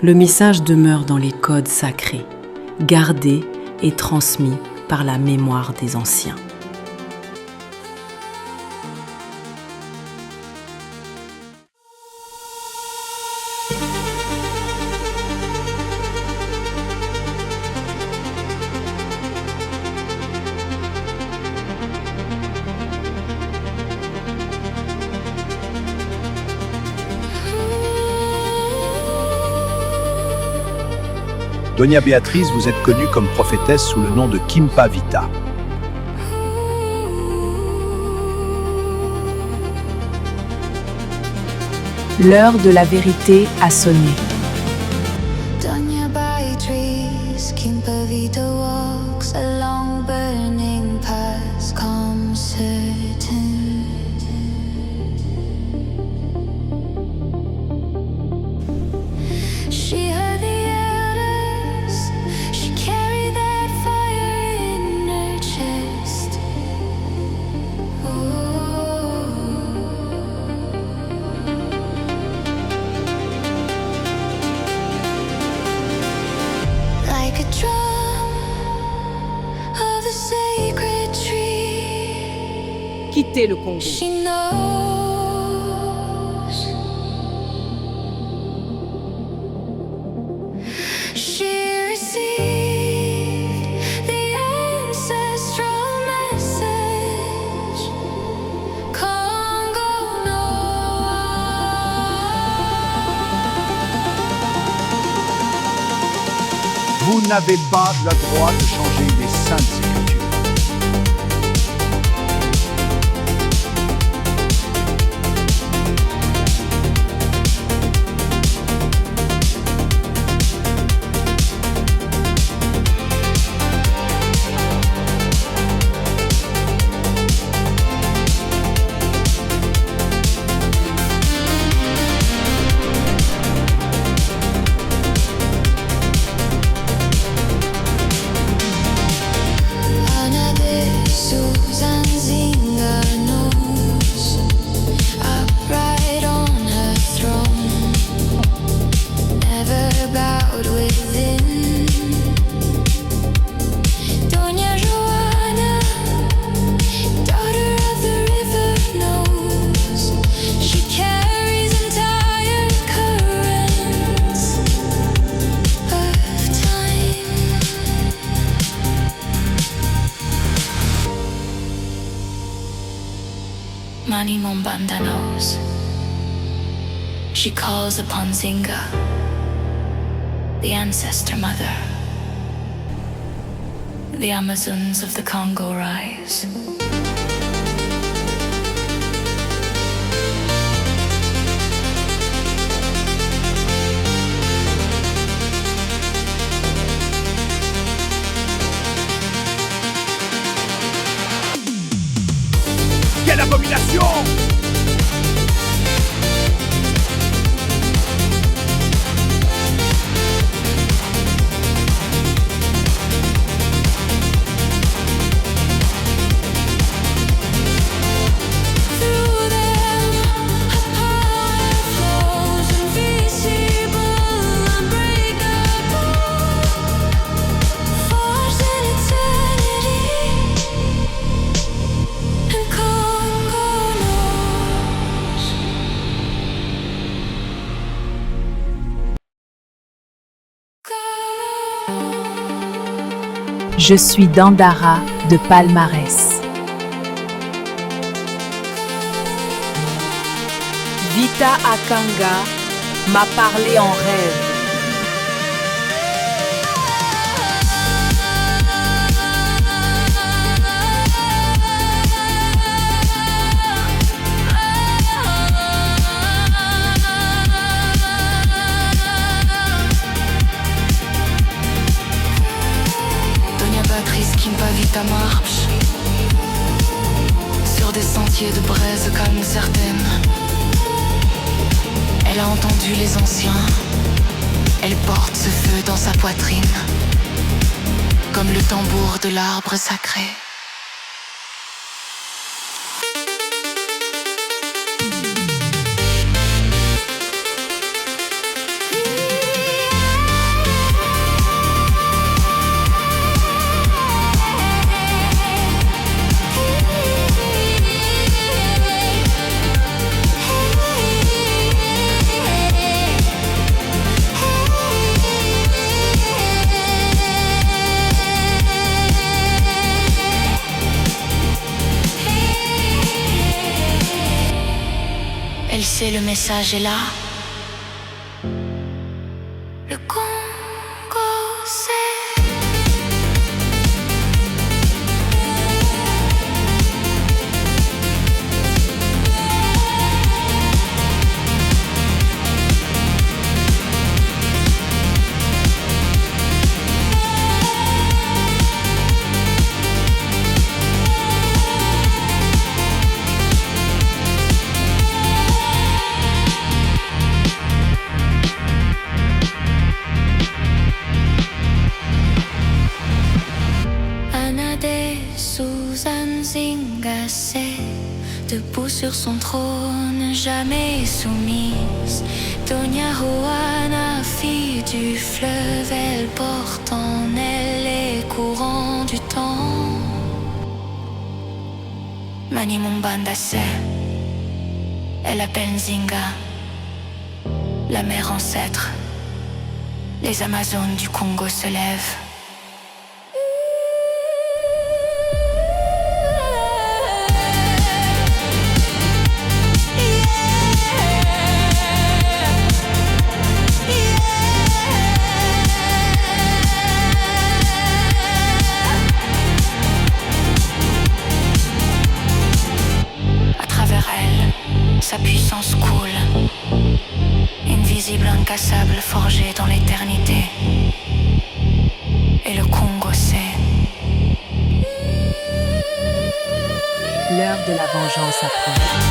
le message demeure dans les codes sacrés, gardés et transmis par la mémoire des anciens. Doña Béatrice, vous êtes connue comme prophétesse sous le nom de Kimpa Vita. L'heure de la vérité a sonné. Doña Beatriz, Kimpa Vita walks along burning paths, calm, certain. She heard the elders, she carried that fire in her chest. Like a drum of a sacred tree, Quittez le Congo. she knows. She received the ancestral message. Congo knows. Vous n'avez pas le droit de changer les saintes écritures. Susan Zinganos, upright on her throne, never bowed within. Doña Joana, daughter of the river, knows she carries entire currents of time. Mani Mombanda knows. She calls upon Zinga, the ancestor mother. The Amazons of the Congo rise. Quelle abomination! Through them, her power flows, invisible, unbreakable, force in eternity. And Congo knows. Je suis Dandara de Palmarès. Vita Akanga m'a parlé en rêve. Doña Beatriz Kimpa Vita marche sur des sentiers de braise calme certaine. Elle a entendu les anciens. Elle porte ce feu dans sa poitrine, comme le tambour de l'arbre sacré. sais, le message est là. Le Congo, c'est... Debout sur son trône, jamais soumise. Doña Juana, fille du fleuve, elle porte en elle les courants du temps. Mani Mumbanda sait, elle appelle Nzinga, la mère ancêtre. Les Amazones du Congo se lèvent. Sa puissance coule, invisible, incassable, forgée dans l'éternité. Et le Congo sait. L'heure de la vengeance approche.